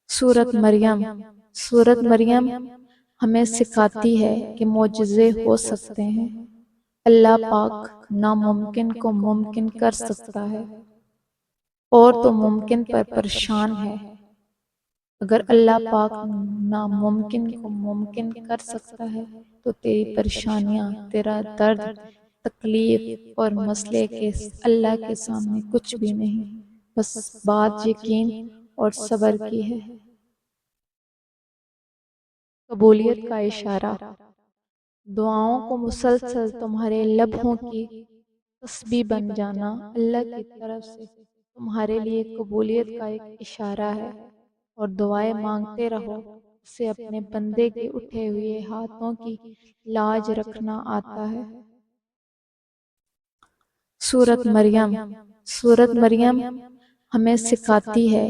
سورت مریم سورت مریم ہمیں سکھاتی ہے کہ معجزے ہو سکتے ہیں۔ اللہ پاک ناممکن کو ممکن کر سکتا ہے اور تو ممکن پر پریشان ہے۔ اگر اللہ پاک ناممکن کو ممکن کر سکتا ہے تو تیری پریشانیاں، تیرا درد، تکلیف اور مسئلے کے اللہ کے سامنے کچھ بھی نہیں، بس بات یقین اور صبر کی ہے۔ قبولیت کا اشارہ۔ دعاؤں کو مسلسل تمہارے لبوں کی تسبیح بن جانا اللہ کی طرف سے تمہارے لیے قبولیت کا ایک اشارہ ہے، اور دعائیں مانگتے رہو۔ اسے اپنے بندے کے اٹھے ہوئے ہاتھوں کی لاج رکھنا آتا ہے۔ سورت مریم سورت مریم ہمیں سکھاتی ہے